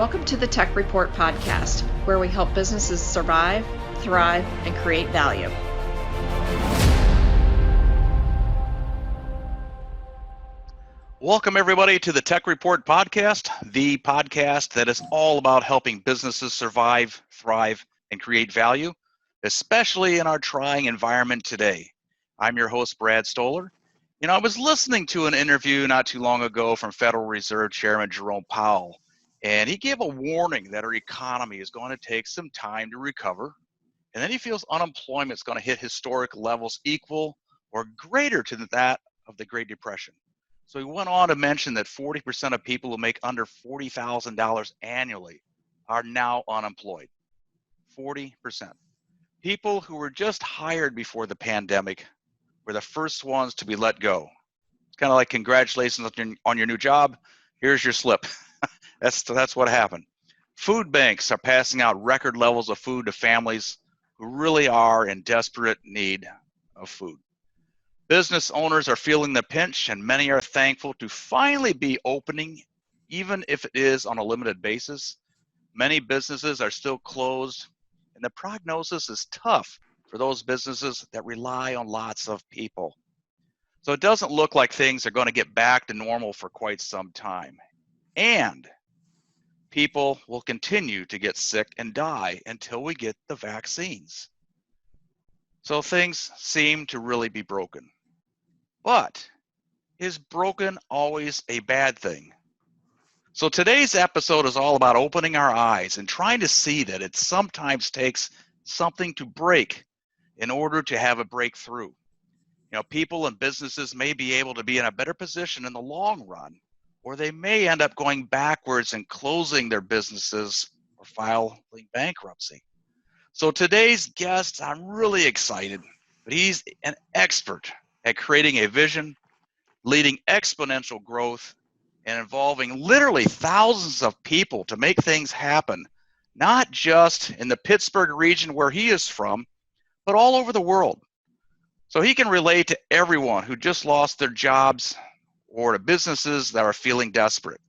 Welcome to the Tech Report podcast, where we help businesses survive, thrive, and create value. Welcome, everybody, to the Tech Report podcast, the podcast that is all about helping businesses survive, thrive, and create value, especially in our trying environment today. I'm your host, Brad Stoller. I was listening to an interview not too long ago from Federal Reserve Chairman Jerome Powell, and he gave a warning that our economy is going to take some time to recover, and then he feels unemployment is going to hit historic levels equal or greater to that of the Great Depression. So he went on to mention that 40% of people who make under $40,000 annually are now unemployed. 40%. People who were just hired before the pandemic were the first ones to be let go. It's kind of like, congratulations on your new job. Here's your slip. That's what happened. Food banks are passing out record levels of food to families who really are in desperate need of food. Business owners are feeling the pinch, and many are thankful to finally be opening, even if it is on a limited basis. Many businesses are still closed, and the prognosis is tough for those businesses that rely on lots of people. So it doesn't look like things are going to get back to normal for quite some time. And people will continue to get sick and die until we get the vaccines. So things seem to really be broken. But is broken always a bad thing? So today's episode is all about opening our eyes and trying to see that it sometimes takes something to break in order to have a breakthrough. People and businesses may be able to be in a better position in the long run, or they may end up going backwards and closing their businesses or filing bankruptcy. So today's guest, I'm really excited, but he's an expert at creating a vision, leading exponential growth, and involving literally thousands of people to make things happen, not just in the Pittsburgh region where he is from, but all over the world. So he can relate to everyone who just lost their jobs or to businesses that are feeling desperate.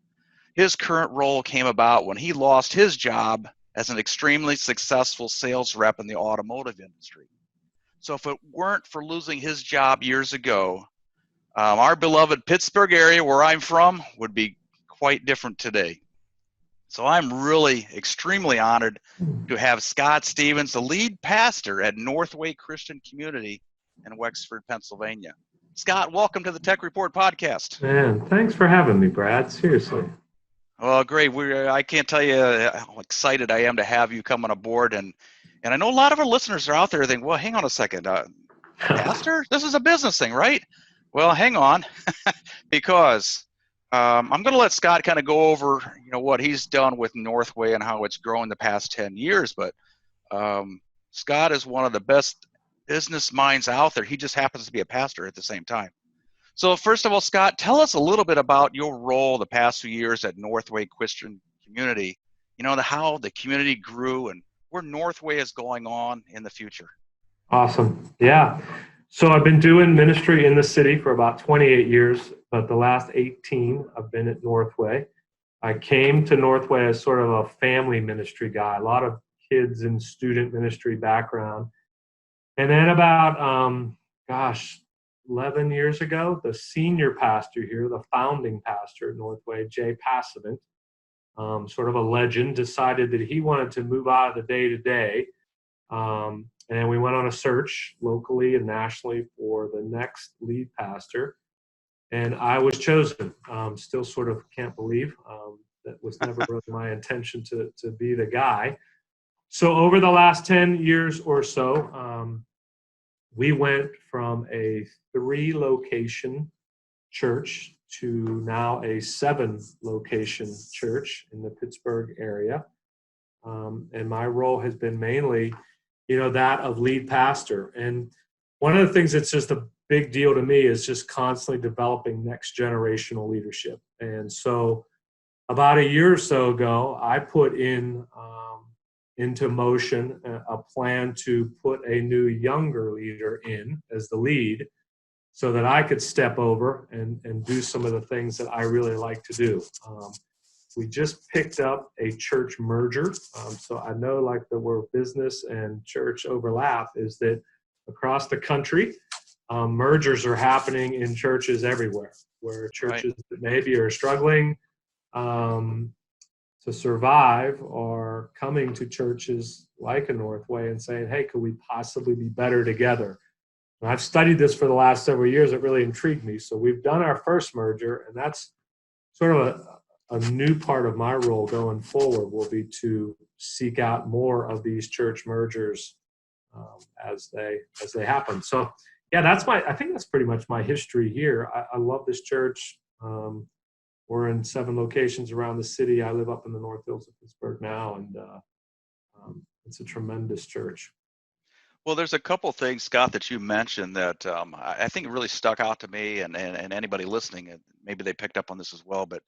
His current role came about when he lost his job as an extremely successful sales rep in the automotive industry. So if it weren't for losing his job years ago, our beloved Pittsburgh area where I'm from would be quite different today. So I'm really extremely honored to have Scott Stevens, the lead pastor at Northway Christian Community in Wexford, Pennsylvania. Scott, welcome to the Tech Report podcast. Man, thanks for having me, Brad. Seriously. Well, great. I can't tell you how excited I am to have you coming aboard. And I know a lot of our listeners are out there thinking, well, hang on a second. Pastor, this is a business thing, right? Well, hang on, because I'm going to let Scott kind of go over, what he's done with Northway and how it's grown the past 10 years. But Scott is one of the best business minds out there. He just happens to be a pastor at the same time. So first of all, Scott, tell us a little bit about your role the past few years at Northway Christian Community, how the community grew and where Northway is going on in the future. Awesome. Yeah. So I've been doing ministry in the city for about 28 years, but the last 18 I've been at Northway. I came to Northway as sort of a family ministry guy, a lot of kids and student ministry background. And then about, 11 years ago, the senior pastor here, the founding pastor at Northway, Jay Passavant, sort of a legend, decided that he wanted to move out of the day-to-day. And we went on a search locally and nationally for the next lead pastor. And I was chosen. Still sort of can't believe that was never really my intention to be the guy. So over the last 10 years or so, we went from a 3-location church to now a 7-location church in the Pittsburgh area. And my role has been mainly, that of lead pastor. And one of the things that's just a big deal to me is just constantly developing next generational leadership. And so about a year or so ago, I put into motion a plan to put a new younger leader in as the lead so that I could step over and do some of the things that I really like to do. we just picked up a church merger. So I know like the where business and church overlap is that across the country, mergers are happening in churches everywhere, where churches that maybe are struggling to survive are coming to churches like a Northway and saying, hey, could we possibly be better together? And I've studied this for the last several years. It really intrigued me. So we've done our first merger, and that's sort of a new part of my role going forward will be to seek out more of these church mergers as they happen. So yeah, I think that's pretty much my history here. I love this church. We're in 7 locations around the city. I live up in the North Hills of Pittsburgh now, and it's a tremendous church. Well, there's a couple things, Scott, that you mentioned that I think really stuck out to me, and anybody listening, and maybe they picked up on this as well. But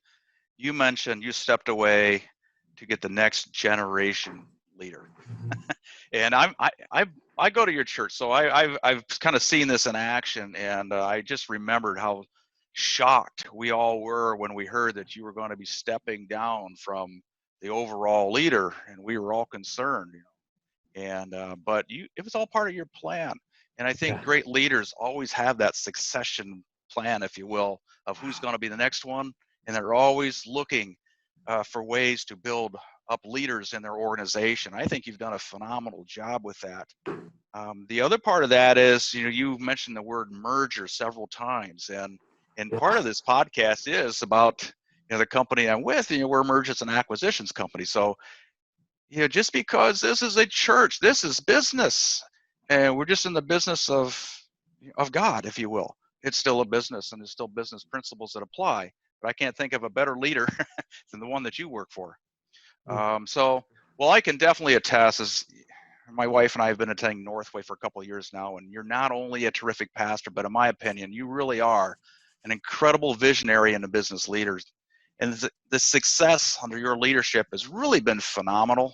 you mentioned you stepped away to get the next generation leader, and I go to your church, so I've kind of seen this in action, and I just remembered how shocked we all were when we heard that you were going to be stepping down from the overall leader, and we were all concerned, And but it was all part of your plan, and I think great leaders always have that succession plan, if you will, of who's going to be the next one, and they're always looking for ways to build up leaders in their organization. I think you've done a phenomenal job with that. The other part of that is, you mentioned the word merger several times, and part of this podcast is about the company I'm with. We're a mergers and acquisitions company, so. Just because this is a church, this is business, and we're just in the business of God, if you will. It's still a business, and there's still business principles that apply. But I can't think of a better leader than the one that you work for. Well, I can definitely attest. As my wife and I have been attending Northway for a couple of years now, and you're not only a terrific pastor, but in my opinion, you really are an incredible visionary and a business leader. And the success under your leadership has really been phenomenal.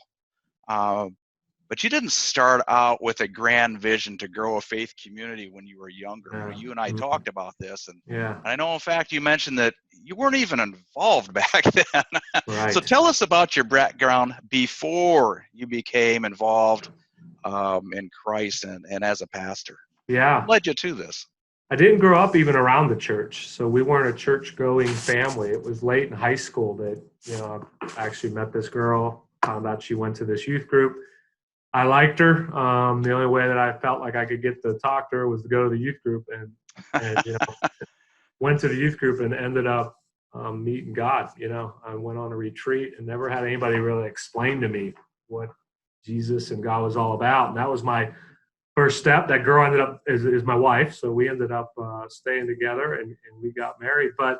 But you didn't start out with a grand vision to grow a faith community when you were younger. Yeah. You and I talked about this. And Yeah. I know, in fact, you mentioned that you weren't even involved back then. Right. So tell us about your background before you became involved in Christ and as a pastor. Yeah. What led you to this? I didn't grow up even around the church, so we weren't a church-going family. It was late in high school that I actually met this girl, found out she went to this youth group. I liked her. The only way that I felt like I could get to talk to her was to go to the youth group, and went to the youth group and ended up meeting God. I went on a retreat and never had anybody really explain to me what Jesus and God was all about, and that was my first step. That girl ended up is my wife, so we ended up staying together and we got married. But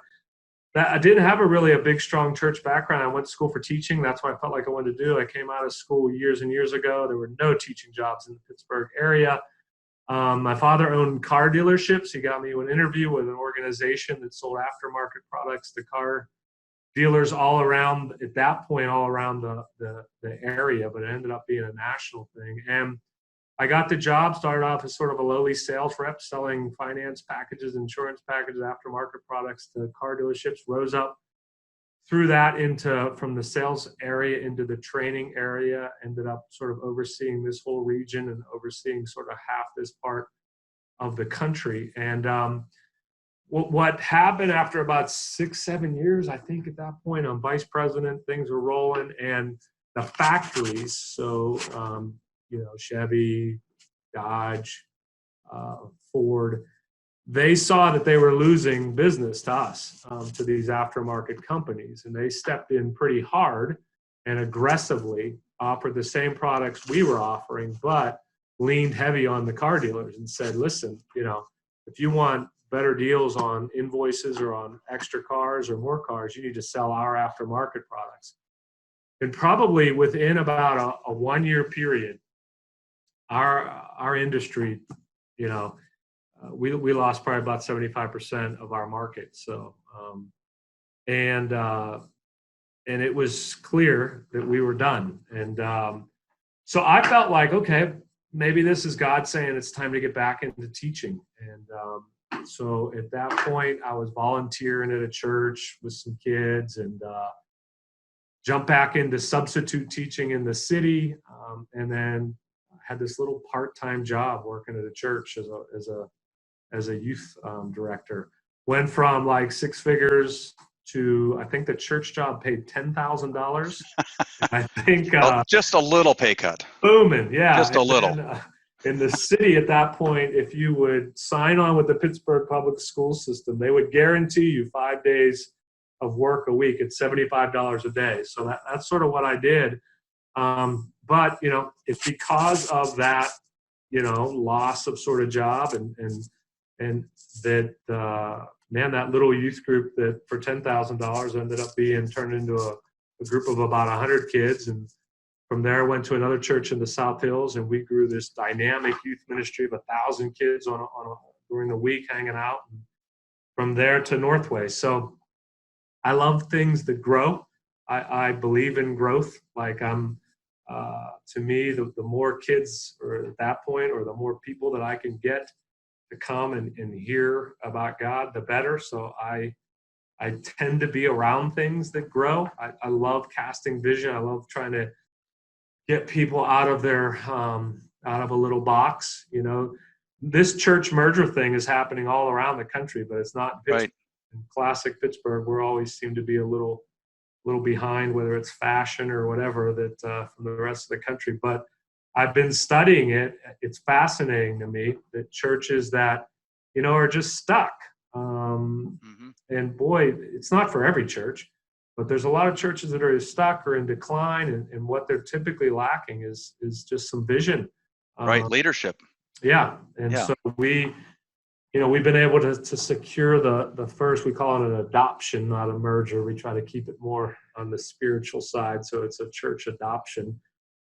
I didn't have a big, strong church background. I went to school for teaching. That's what I felt like I wanted to do. I came out of school years and years ago. There were no teaching jobs in the Pittsburgh area. My father owned car dealerships. He got me an interview with an organization that sold aftermarket products to car dealers all around the area, but it ended up being a national thing. And I got the job, started off as sort of a lowly sales rep, selling finance packages, insurance packages, aftermarket products to car dealerships, rose up through that from the sales area into the training area, ended up sort of overseeing this whole region and overseeing sort of half this part of the country. And what happened after about 6-7 years, I think at that point I'm vice president, things were rolling, and the factories, so Chevy, Dodge, Ford, they saw that they were losing business to us, to these aftermarket companies, and they stepped in pretty hard and aggressively offered the same products we were offering, but leaned heavy on the car dealers and said, listen, if you want better deals on invoices or on extra cars or more cars, you need to sell our aftermarket products. And probably within about a 1-year period, our industry, we lost probably about 75% of our market. So, and it was clear that we were done. And so I felt like, okay, maybe this is God saying it's time to get back into teaching. And so at that point, I was volunteering at a church with some kids, and jumped back into substitute teaching in the city, and then had this little part-time job working at a church as a youth director. Went from like six figures to, I think the church job paid $10,000. I think just a little pay cut. Booming, yeah. Just a little. Then, in the city at that point, if you would sign on with the Pittsburgh public school system, they would guarantee you 5 days of work a week at $75 a day. So that's sort of what I did. But, it's because of that, loss of sort of job and that, that little youth group that for $10,000 ended up being turned into a group of about 100 kids. And from there, went to another church in the South Hills, and we grew this dynamic youth ministry of 1,000 kids during the week hanging out. And from there to Northway. So I love things that grow. I believe in growth. Like to me, the more kids or at that point, or the more people that I can get to come and hear about God, the better. So I tend to be around things that grow. I love casting vision. I love trying to get people out of a little box. This church merger thing is happening all around the country, but it's not in Pittsburgh. Right. In classic Pittsburgh, we always seem to be a little behind, whether it's fashion or whatever, that from the rest of the country. But I've been studying it. It's fascinating to me that churches that, are just stuck. And boy, it's not for every church, but there's a lot of churches that are stuck or in decline. And what they're typically lacking is just some vision. Right. Leadership. Yeah. And so we've been able to secure the first, we call it an adoption, not a merger. We try to keep it more on the spiritual side. So it's a church adoption.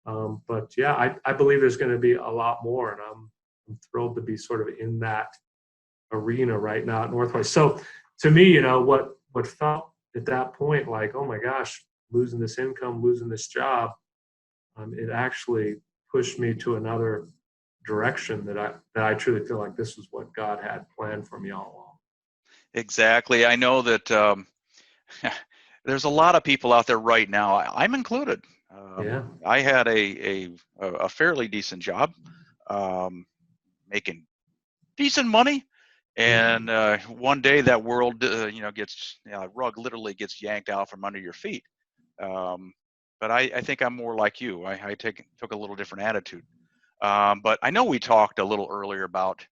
But yeah, I believe there's going to be a lot more, and I'm thrilled to be sort of in that arena right now at Northway. So to me, what felt at that point like, oh my gosh, losing this income, losing this job, it actually pushed me to another direction that I truly feel like this is what God had planned for me all along. Exactly. I know that there's a lot of people out there right now, I'm included. I had a fairly decent job, making decent money, and one day that world rug literally gets yanked out from under your feet. But I think I'm more like you. I took a little different attitude. But I know we talked a little earlier about,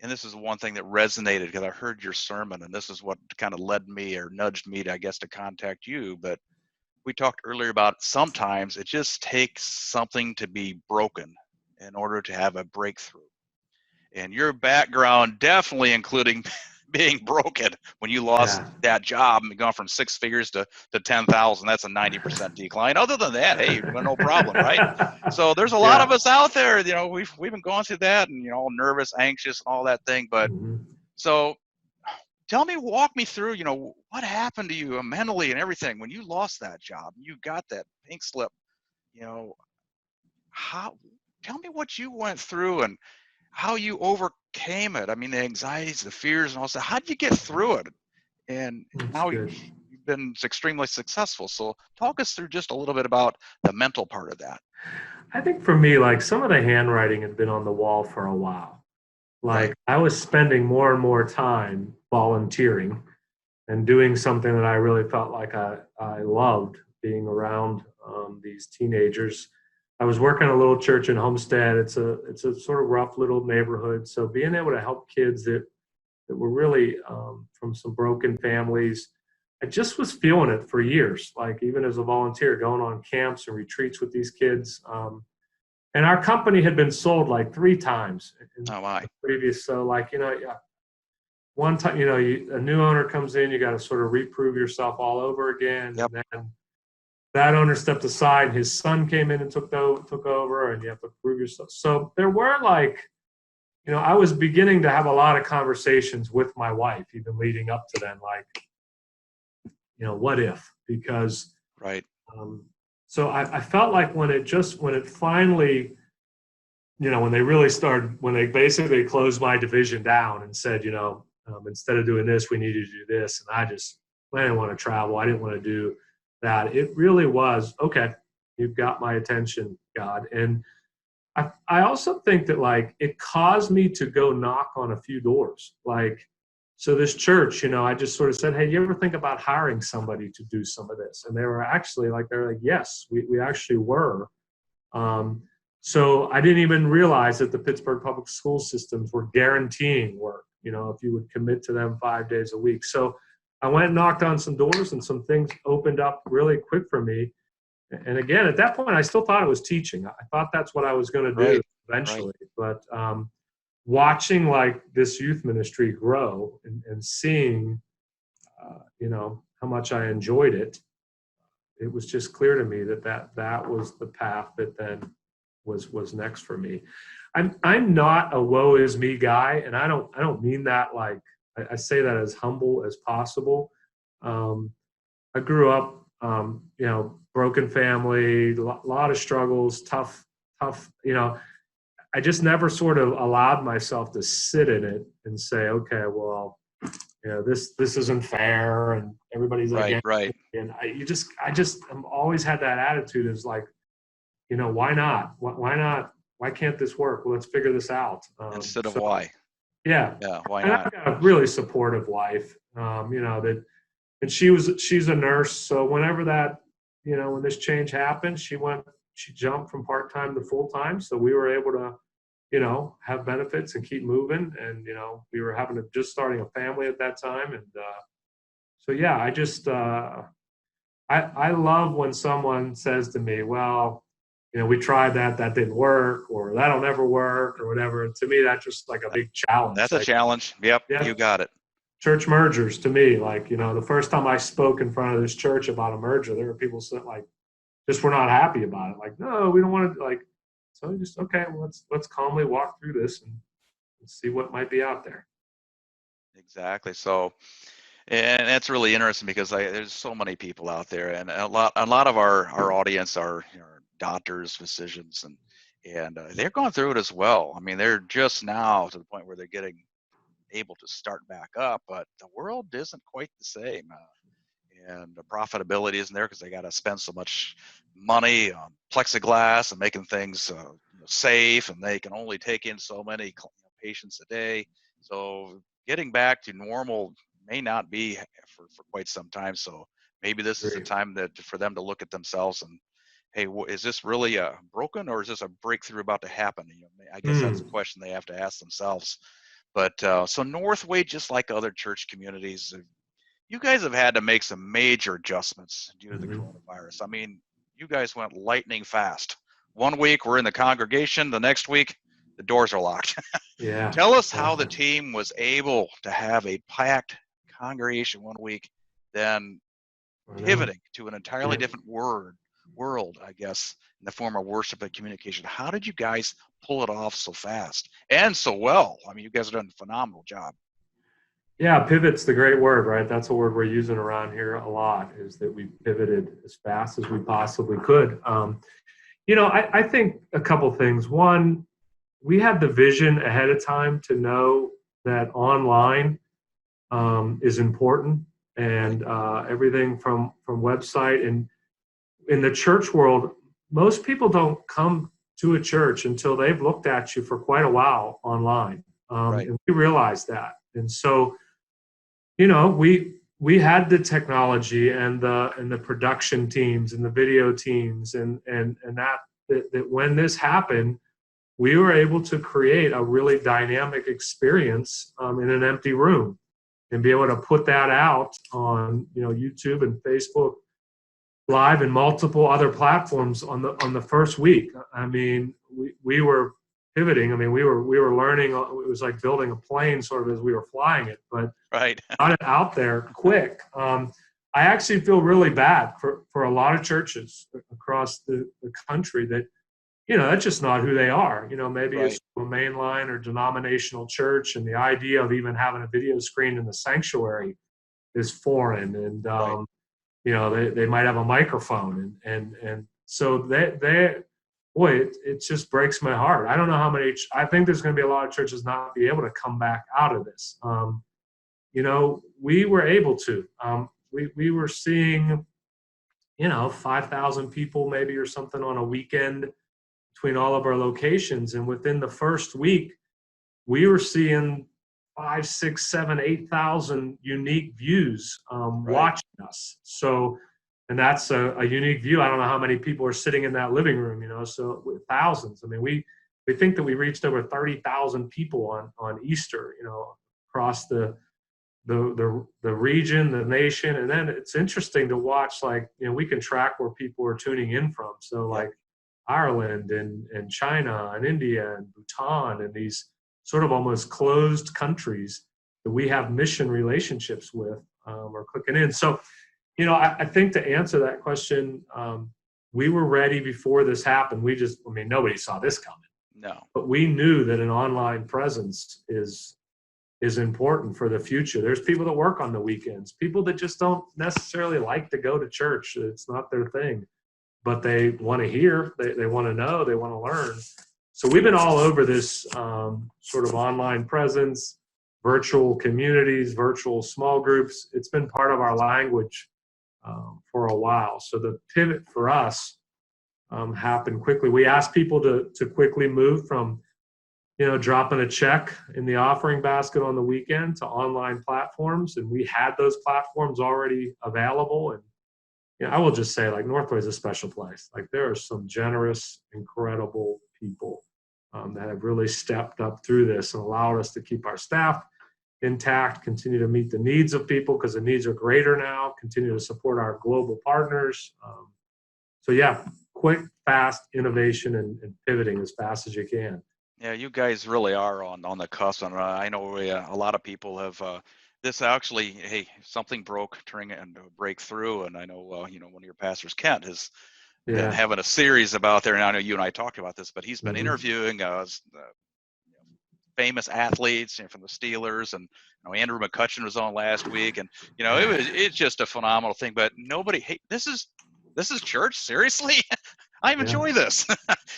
and this is one thing that resonated because I heard your sermon, and this is what kind of led me or nudged me to, I guess, to contact you. But we talked earlier about sometimes it just takes something to be broken in order to have a breakthrough. And your background definitely including being broken when you lost that job and gone from six figures to 10,000. That's a 90% decline. Other than that, hey, no problem, right? So there's a lot of us out there, we've been going through that and, all nervous, anxious, and all that thing. But so walk me through, what happened to you mentally and everything when you lost that job, you got that pink slip, tell me what you went through and how you overcame it. I mean, the anxieties, the fears, and all that. How did you get through it? And now you've been extremely successful. So talk us through just a little bit about the mental part of that. I think for me, like some of the handwriting had been on the wall for a while. Like I was spending more and more time volunteering and doing something that I really felt like I loved, being around these teenagers. I was working at a little church in Homestead. It's a sort of rough little neighborhood. So being able to help kids that were really from some broken families, I just was feeling it for years. Like even as a volunteer, going on camps and retreats with these kids. And our company had been sold like 3 times. Previous. So like, one time, a new owner comes in, you got to sort of reprove yourself all over again. Yep. And then that owner stepped aside, and his son came in and took over, and you have to prove yourself. So there were I was beginning to have a lot of conversations with my wife, even leading up to then, like, what if? Because so I felt like when it finally, when they basically closed my division down and said, instead of doing this, we need to do this, and I didn't want to travel. I didn't want to do that it really was, okay, you've got my attention, God. And I also think that like it caused me to go knock on a few doors. Like, so this church, I just sort of said, hey, you ever think about hiring somebody to do some of this? And they were actually like, they're like, yes, we actually were. So I didn't even realize that the Pittsburgh public school systems were guaranteeing work, if you would commit to them 5 days a week. So I went and knocked on some doors and some things opened up really quick for me. And again, at that point, I still thought it was teaching. I thought that's what I was going to do eventually. Right. But watching like this youth ministry grow and seeing, how much I enjoyed it, it was just clear to me that was the path that then was next for me. I'm not a woe is me guy, and I don't mean that like I say that as humble as possible. I grew up, broken family, a lot of struggles, tough. I just never sort of allowed myself to sit in it and say, okay, well, this isn't fair, and everybody's like, right. And I just I've always had that attitude is like, why not? Why not? Why can't this work? Well, let's figure this out. Instead of why. Yeah. Yeah. Why and not? I've got a really supportive wife. And she's a nurse. So whenever that, when this change happened, she jumped from part-time to full-time. So we were able to, have benefits and keep moving. And, we were just starting a family at that time. And so, yeah, I just, I love when someone says to me, well, we tried that didn't work, or that'll never work, or whatever. And to me, that's just like a big challenge. That's a challenge. Yep. Yeah. You got it. Church mergers to me, like, the first time I spoke in front of this church about a merger, there were people that like just were not happy about it. Like, no, we don't want to, like, so just, okay, well, let's calmly walk through this and see what might be out there. Exactly. So, and that's really interesting because there's so many people out there, and a lot of our audience are doctors, physicians, and they're going through it as well. I mean, they're just now to the point where they're getting able to start back up, but the world isn't quite the same, and the profitability isn't there because they got to spend so much money on plexiglass and making things safe, and they can only take in so many patients a day. So getting back to normal may not be for quite some time. So maybe this is a time for them to look at themselves and, hey, is this really broken, or is this a breakthrough about to happen? I guess that's a question they have to ask themselves. But so Northway, just like other church communities, you guys have had to make some major adjustments due to the coronavirus. I mean, you guys went lightning fast. 1 week we're in the congregation, the next week the doors are locked. Yeah. Tell us how the team was able to have a packed congregation 1 week, then pivoting to an entirely different world, I guess, in the form of worship and communication. How did you guys pull it off so fast and so well? I mean, you guys have done a phenomenal job. Yeah, pivot's the great word, right? That's a word we're using around here a lot, is that we pivoted as fast as we possibly could. I think a couple things. One, we had the vision ahead of time to know that online is important, and everything from website. And in the church world, most people don't come to a church until they've looked at you for quite a while online. And we realized that. And so, we had the technology and the production teams and the video teams and that when this happened, we were able to create a really dynamic experience in an empty room and be able to put that out on YouTube and Facebook Live and multiple other platforms on the first week. I mean, we were pivoting. I mean, we were learning. It was like building a plane sort of as we were flying it, but got it out there quick. I actually feel really bad for a lot of churches across the country that, that's just not who they are. Maybe it's a mainline or denominational church, and the idea of even having a video screen in the sanctuary is foreign. And, they might have a microphone. And so it just breaks my heart. I don't know how many, I think there's going to be a lot of churches not be able to come back out of this. We were able to, we were seeing, 5,000 people maybe or something on a weekend between all of our locations. And within the first week, we were seeing 5, 6, 7, 8,000 unique views watching us. So, and that's a unique view. I don't know how many people are sitting in that living room, so with thousands. I mean, we think that we reached over 30,000 people on Easter, across the region, the nation. And then it's interesting to watch, we can track where people are tuning in from. So like Ireland and China and India and Bhutan and these sort of almost closed countries that we have mission relationships with are clicking in. So, I think to answer that question, we were ready before this happened. Nobody saw this coming. No. But we knew that an online presence is important for the future. There's people that work on the weekends, people that just don't necessarily like to go to church. It's not their thing, but they want to hear, they want to know, they want to learn. So we've been all over this sort of online presence, virtual communities, virtual small groups. It's been part of our language for a while. So the pivot for us happened quickly. We asked people to quickly move from, dropping a check in the offering basket on the weekend to online platforms. And we had those platforms already available. And I will just say, Northway is a special place. There are some generous, incredible people that have really stepped up through this and allowed us to keep our staff intact, continue to meet the needs of people because the needs are greater now, continue to support our global partners. Quick, fast innovation and pivoting as fast as you can. Yeah, you guys really are on the cusp. And I know a lot of people have this actually. Hey, something broke during and break through. And I know one of your pastors, Kent, has been having a series about there. And I know you and I talked about this, but he's been interviewing famous athletes from the Steelers, and Andrew McCutcheon was on last week, and it's just a phenomenal thing. But nobody, hey, this is church, seriously. I enjoy this.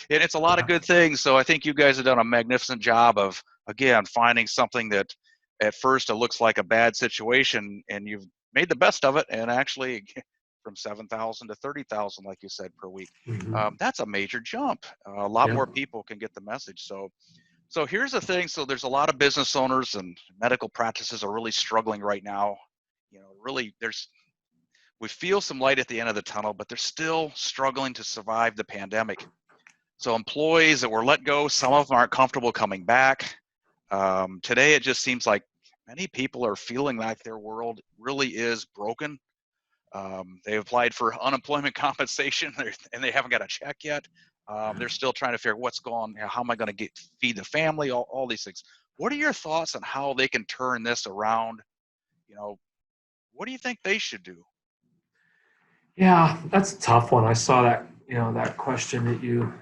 And it's a lot of good things. So I think you guys have done a magnificent job of, again, finding something that at first it looks like a bad situation, and you've made the best of it, and actually from 7,000 to 30,000, like you said, per week. That's a major jump. A lot more people can get the message. So here's the thing. So there's a lot of business owners and medical practices are really struggling right now. Really we feel some light at the end of the tunnel, but they're still struggling to survive the pandemic. So employees that were let go, some of them aren't comfortable coming back. Today, it just seems like many people are feeling like their world really is broken. They applied for unemployment compensation and they haven't got a check yet. They're still trying to figure out what's going on. How am I going to feed the family? All these things. What are your thoughts on how they can turn this around? What do you think they should do? Yeah, that's a tough one. I saw that, that question that you,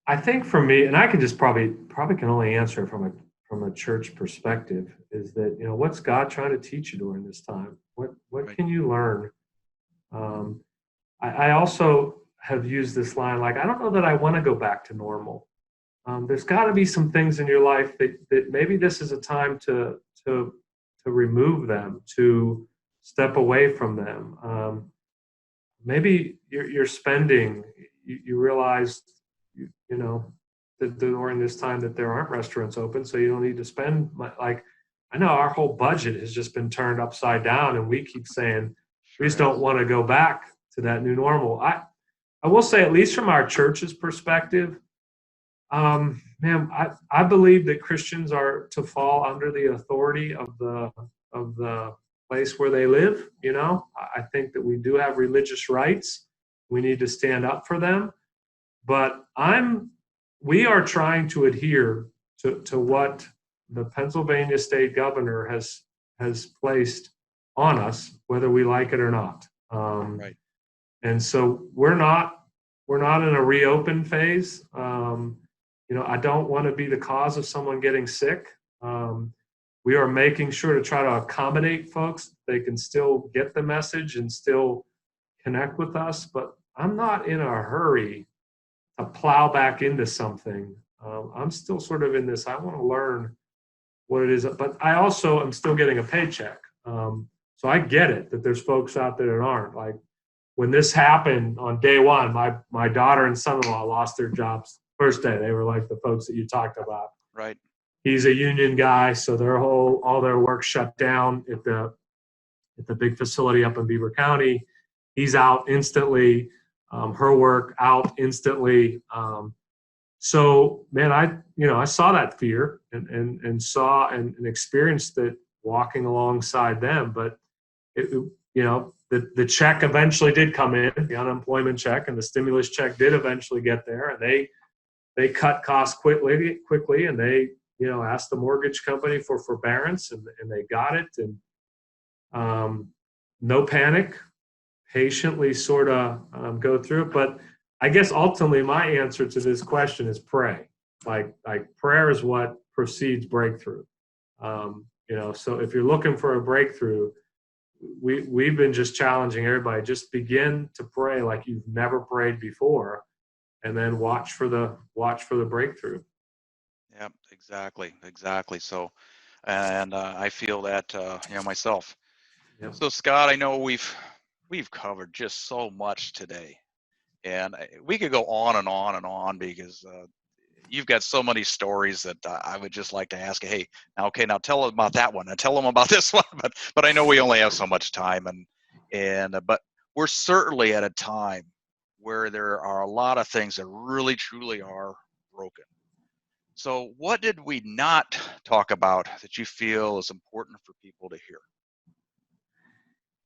I think for me, and I can just probably can only answer from a church perspective, is that, what's God trying to teach you during this time? What Right. can you learn? I also have used this line, I don't know that I want to go back to normal. There's got to be some things in your life that maybe this is a time to remove them, to step away from them. Maybe you're spending, you realize, that during this time that there aren't restaurants open, so you don't need to spend, I know our whole budget has just been turned upside down, and we keep saying, we just don't want to go back to that new normal. I will say, at least from our church's perspective, I believe that Christians are to fall under the authority of the place where they live. I think that we do have religious rights. We need to stand up for them. But we are trying to adhere to what the Pennsylvania state governor has placed on us, whether we like it or not. Right. And so we're not in a reopen phase. I don't want to be the cause of someone getting sick. We are making sure to try to accommodate folks. They can still get the message and still connect with us, but I'm not in a hurry to plow back into something. I'm still sort of in this, I want to learn what it is, but I also am still getting a paycheck. So I get it that there's folks out there that aren't. Like when this happened on day one, my daughter and son-in-law lost their jobs first day. They were like the folks that you talked about. Right. He's a union guy, so all their work shut down at the big facility up in Beaver County. He's out instantly. Her work out instantly. So man, I saw that fear and saw and experienced it walking alongside them. But the check eventually did come in, the unemployment check and the stimulus check did eventually get there, and they cut costs quickly, and they asked the mortgage company for forbearance, and they got it, and no panic, patiently sort of go through it. But I guess ultimately my answer to this question is pray. Like prayer is what precedes breakthrough. So if you're looking for a breakthrough, we've been just challenging everybody, just begin to pray like you've never prayed before, and then watch for the breakthrough. Yep, exactly. So, and I feel that myself. Yep. So Scott, I know we've covered just so much today, and we could go on and on and on because you've got so many stories that I would just like to ask. Hey, now tell them about that one, and tell them about this one. But I know we only have so much time, but we're certainly at a time where there are a lot of things that really truly are broken. So what did we not talk about that you feel is important for people to hear?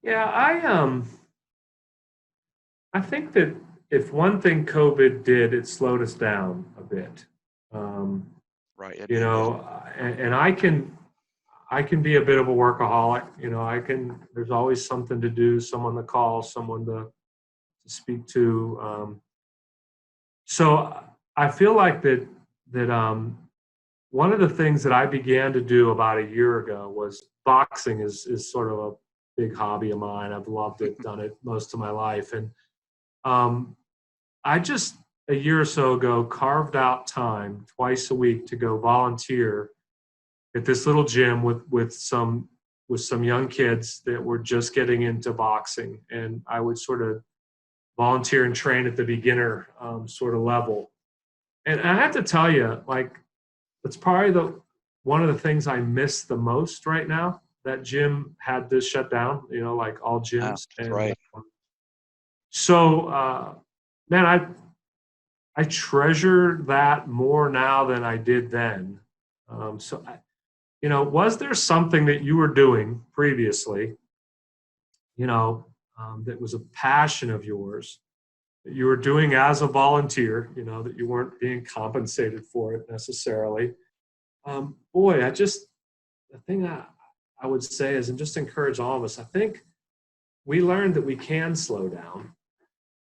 Yeah, I think that if one thing COVID did, it slowed us down a bit. Right. And I can be a bit of a workaholic. There's always something to do, someone to call, someone to speak to. So I feel like that one of the things that I began to do about a year ago was boxing is sort of a big hobby of mine. I've loved it, done it most of my life. And I just a year or so ago carved out time twice a week to go volunteer at this little gym with some young kids that were just getting into boxing, and I would sort of volunteer and train at the beginner sort of level. And I have to tell you, like, it's probably one of the things I miss the most right now. That gym had to shut down, like all gyms. Yeah, right. So, man, I treasure that more now than I did then. Was there something that you were doing previously, that was a passion of yours that you were doing as a volunteer, that you weren't being compensated for it necessarily? The thing I would say is, and just encourage all of us, I think we learned that we can slow down.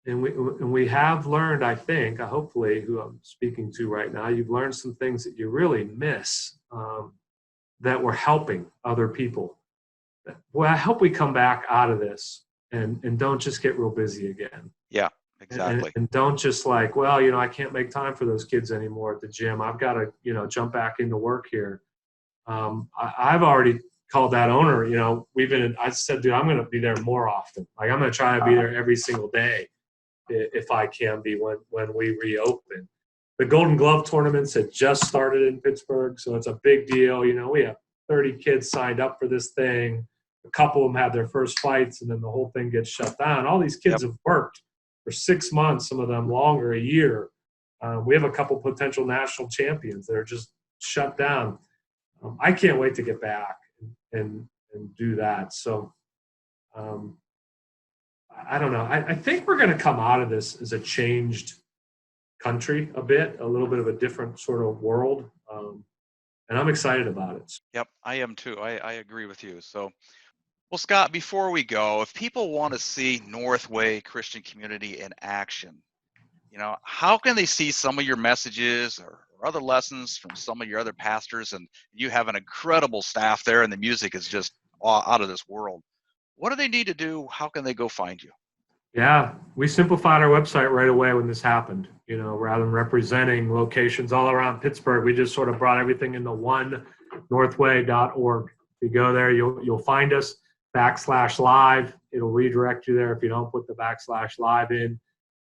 And we have learned, I think, hopefully, who I'm speaking to right now, you've learned some things that you really miss that were helping other people. Well, I hope we come back out of this and don't just get real busy again. Yeah, exactly. And don't just like, well, I can't make time for those kids anymore at the gym. I've got to, jump back into work here. I've already called that owner, I said, dude, I'm going to be there more often. Like, I'm going to try to be there every single day if I can be when we reopen. The Golden Glove tournaments had just started in Pittsburgh, so it's a big deal. We have 30 kids signed up for this thing. A couple of them had their first fights, and then the whole thing gets shut down. All these kids have worked for 6 months, some of them longer, a year. We have a couple potential national champions that are just shut down. I can't wait to get back and do that. So I don't know. I think we're going to come out of this as a changed country a little bit of a different sort of world. And I'm excited about it. Yep, I am too. I agree with you. So, well, Scott, before we go, if people want to see Northway Christian Community in action, how can they see some of your messages or other lessons from some of your other pastors? And you have an incredible staff there, and the music is just out of this world. What do they need to do? How can they go find you? Yeah, we simplified our website right away when this happened. Rather than representing locations all around Pittsburgh, we just sort of brought everything into one, northway.org. If you go there, you'll find us. /live. It'll redirect you there if you don't put the /live in.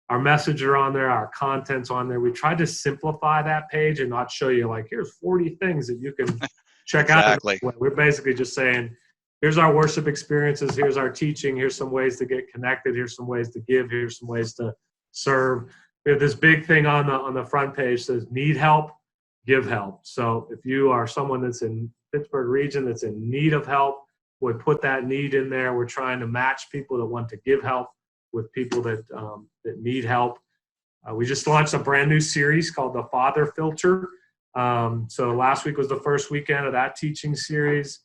Our message are on there. Our content's on there. We tried to simplify that page and not show you like, here's 40 things that you can check out. Exactly. We're basically just saying, here's our worship experiences. Here's our teaching. Here's some ways to get connected. Here's some ways to give. Here's some ways to serve. We have this big thing on the front page that says, need help, give help. So if you are someone that's in Pittsburgh region that's in need of help, we put that need in there. We're trying to match people that want to give help with people that need help. We just launched a brand new series called the Father Filter. So last week was the first weekend of that teaching series.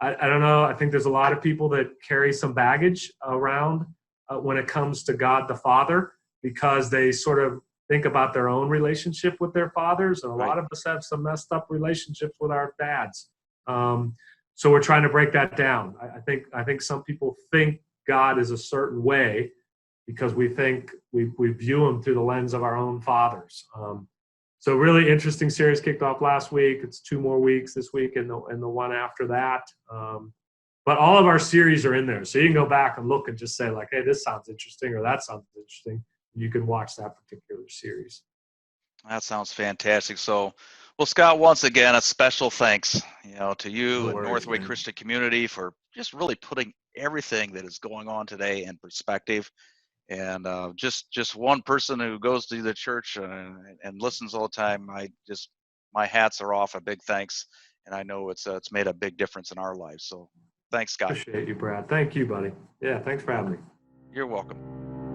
I don't know. I think there's a lot of people that carry some baggage around when it comes to God the Father, because they sort of think about their own relationship with their fathers. And a lot of us have some messed up relationships with our dads. So we're trying to break that down. I think some people think God is a certain way because we think we view him through the lens of our own fathers. So really interesting series kicked off last week. It's 2 more weeks this week and the one after that. But all of our series are in there. So you can go back and look and just say like, hey, this sounds interesting or that sounds interesting. You can watch that particular series. That sounds fantastic. So, well, Scott, once again, a special thanks, to you and Northway Christian Community for just really putting everything that is going on today in perspective. And just one person who goes to the church and listens all the time, my hats are off. A big thanks, and I know it's made a big difference in our lives. So, thanks, Scott. Appreciate you, Brad. Thank you, buddy. Yeah, thanks for having me. You're welcome.